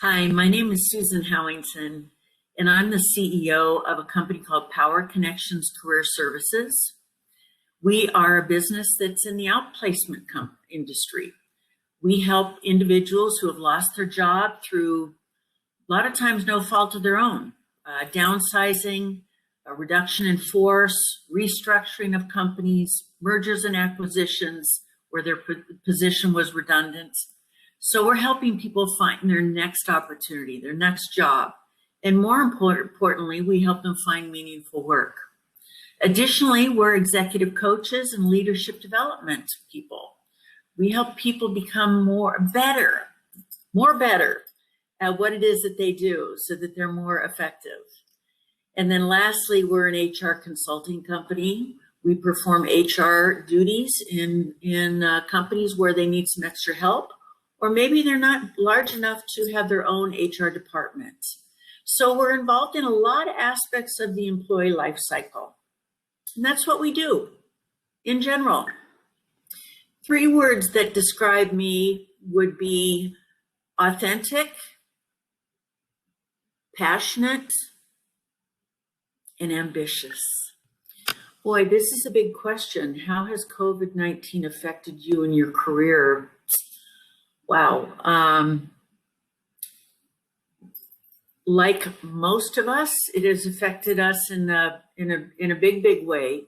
Hi, my name is Susan Howington, and I'm the CEO of a company called Power Connections Career Services. We are a business that's in the outplacement industry. We help individuals who have lost their job through a lot of times no fault of their own, downsizing, a reduction in force, restructuring of companies, mergers and acquisitions where their position was redundant. So we're helping people find their next opportunity, their next job. And more importantly, we help them find meaningful work. Additionally, we're executive coaches and leadership development people. We help people become better at what it is that they do so that they're more effective. And then lastly, we're an HR consulting company. We perform HR duties in companies where they need some extra help, or maybe they're not large enough to have their own HR department. So we're involved in a lot of aspects of the employee life cycle. And that's what we do in general. 3 words that describe me would be authentic, passionate, and ambitious. Boy, this is a big question. How has COVID-19 affected you in your career? Wow. Like most of us, it has affected us in a big way.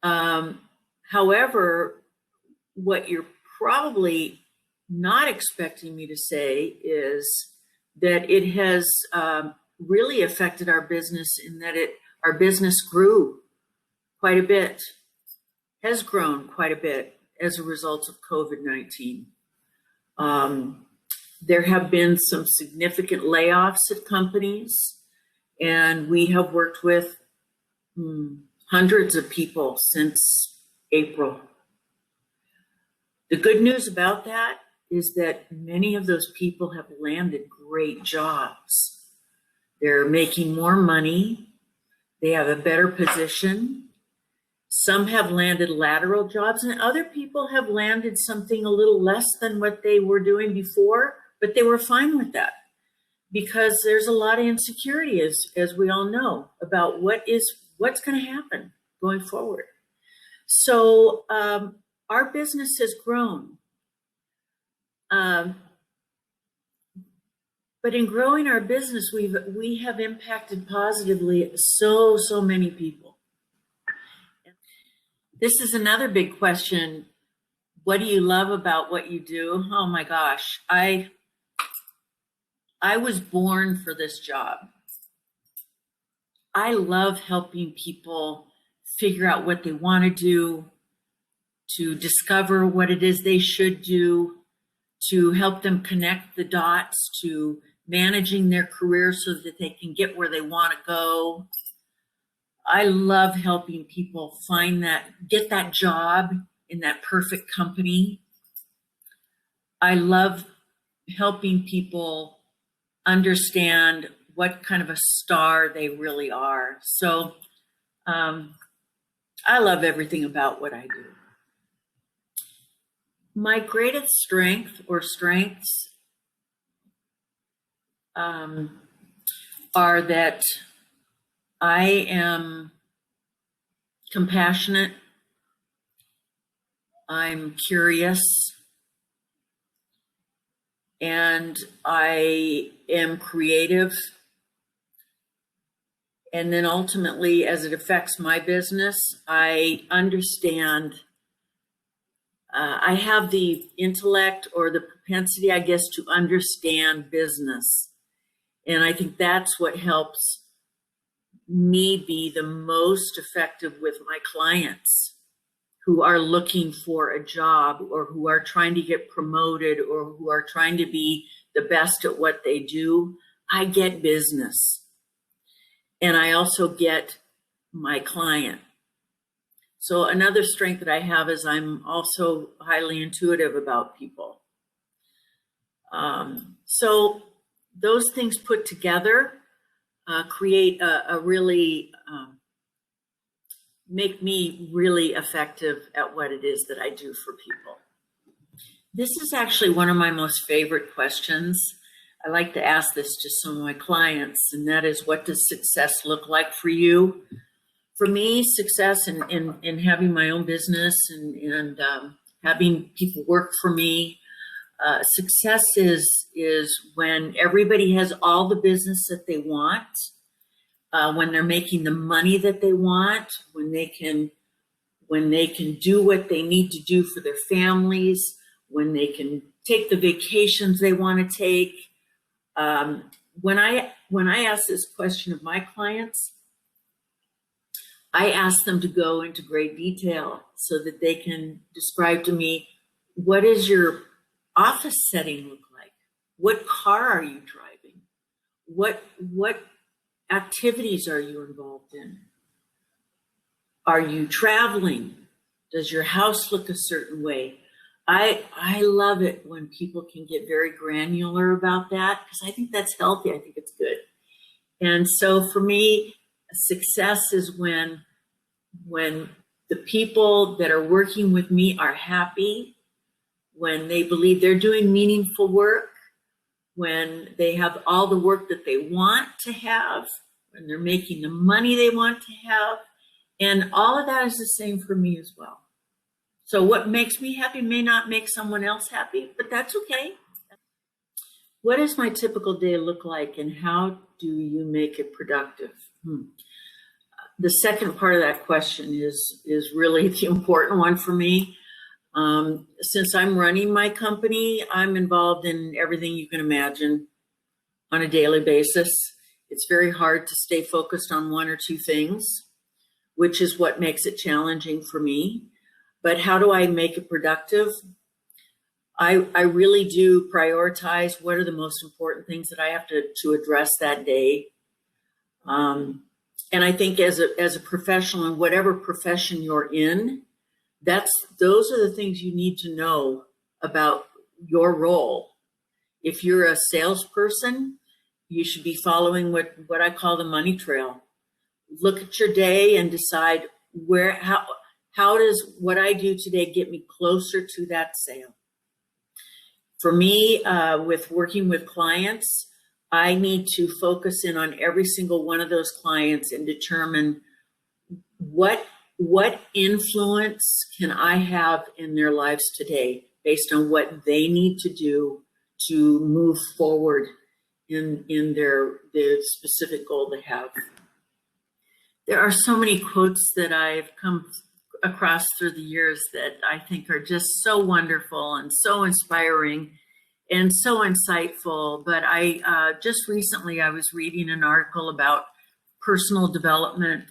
However, what you're probably not expecting me to say is that it has really affected our business in that our business grew quite a bit, has grown quite a bit as a result of COVID-19. There have been some significant layoffs at companies, and we have worked with hundreds of people since April. The good news about that is that many of those people have landed great jobs. They're making more money. They have a better position. Some have landed lateral jobs, and other people have landed something a little less than what they were doing before, but they were fine with that because there's a lot of insecurity, as we all know, about what's going to happen going forward. So our business has grown. But in growing our business, we have impacted positively so many people. This is another big question. What do you love about what you do? Oh my gosh, I was born for this job. I love helping people figure out what they want to do, to discover what it is they should do, to help them connect the dots to managing their career so that they can get where they want to go. I love helping people get that job in that perfect company. I love helping people understand what kind of a star they really are. So I love everything about what I do. My greatest strengths are that I am compassionate, I'm curious, and I am creative. And then ultimately, as it affects my business, I understand, I have the intellect or the propensity, I guess, to understand business. And I think that's what helps me be the most effective with my clients who are looking for a job or who are trying to get promoted or who are trying to be the best at what they do. I get business. And I also get my client. So another strength that I have is I'm also highly intuitive about people. So those things put together create a really, make me really effective at what it is that I do for people. This is actually one of my most favorite questions. I like to ask this to some of my clients, and that is, what does success look like for you? For me, success in having my own business and having people work for me, success is when everybody has all the business that they want, when they're making the money that they want, when they can do what they need to do for their families, when they can take the vacations they want to take. When I ask this question of my clients, I ask them to go into great detail so that they can describe to me, what does your office setting look like? What car are you driving? What activities are you involved in? Are you traveling? Does your house look a certain way? I love it when people can get very granular about that, because I think that's healthy. I think it's good. And so for me, success is when the people that are working with me are happy, when they believe they're doing meaningful work, when they have all the work that they want to have, when they're making the money they want to have. And all of that is the same for me as well. So what makes me happy may not make someone else happy, but that's okay. What does my typical day look like, and how do you make it productive? The second part of that question is really the important one for me. Since I'm running my company, I'm involved in everything you can imagine on a daily basis. It's very hard to stay focused on one or two things, which is what makes it challenging for me. But how do I make it productive? I really do prioritize what are the most important things that I have to address that day. And I think as a professional, in whatever profession you're in, those are the things you need to know about your role. If you're a salesperson, you should be following what I call the money trail. Look at your day and decide how does what I do today get me closer to that sale? For me, with working with clients, I need to focus in on every single one of those clients and determine what influence can I have in their lives today based on what they need to do to move forward in the specific goal they have. There are so many quotes that I've come across through the years that I think are just so wonderful and so inspiring and so insightful. But just recently I was reading an article about personal development,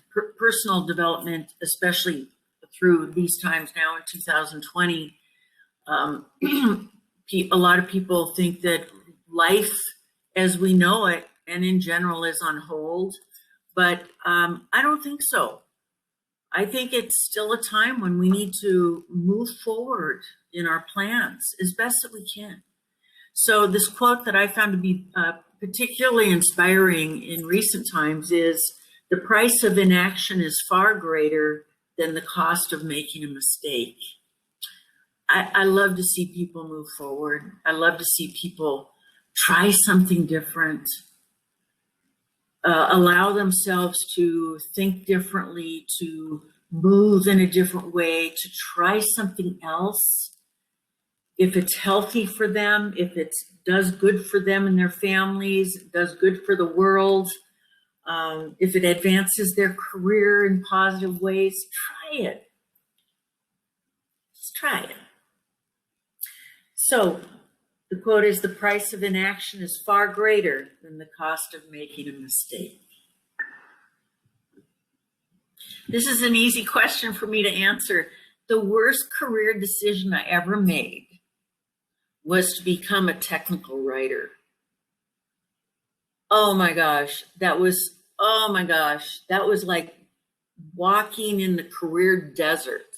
especially through these times now in 2020. A lot of people think that life as we know it and in general is on hold, but I don't think so. I think it's still a time when we need to move forward in our plans as best that we can. So this quote that I found to be particularly inspiring in recent times is, "The price of inaction is far greater than the cost of making a mistake." I love to see people move forward. I love to see people try something different, allow themselves to think differently, to move in a different way, to try something else. If it's healthy for them, if it does good for them and their families, does good for the world, if it advances their career in positive ways, try it. Just try it. So the quote is, "The price of inaction is far greater than the cost of making a mistake." This is an easy question for me to answer. The worst career decision I ever made was to become a technical writer. Oh my gosh, that was like walking in the career desert.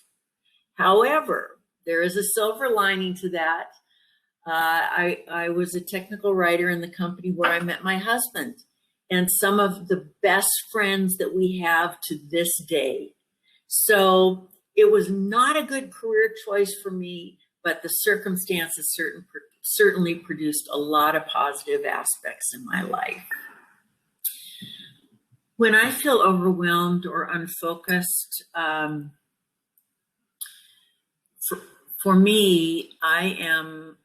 However, there is a silver lining to that. I was a technical writer in the company where I met my husband and some of the best friends that we have to this day. So it was not a good career choice for me, but the circumstances certainly produced a lot of positive aspects in my life. When I feel overwhelmed or unfocused, for me, I'm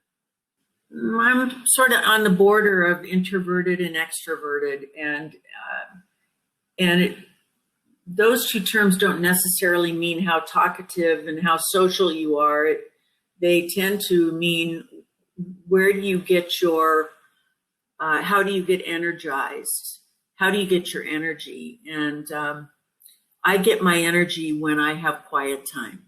sort of on the border of introverted and extroverted, and those two terms don't necessarily mean how talkative and how social you are. They tend to mean where do you get your, how do you get energized? How do you get your energy? And I get my energy when I have quiet time.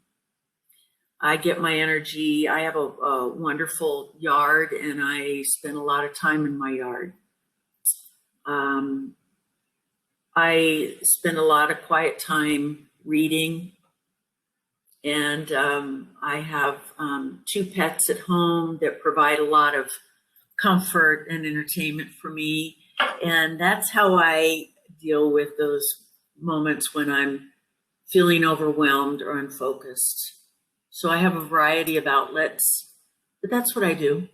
I get my energy. I have a wonderful yard, and I spend a lot of time in my yard. I spend a lot of quiet time reading, and I have 2 pets at home that provide a lot of comfort and entertainment for me. And that's how I deal with those moments when I'm feeling overwhelmed or unfocused. So I have a variety of outlets, but that's what I do.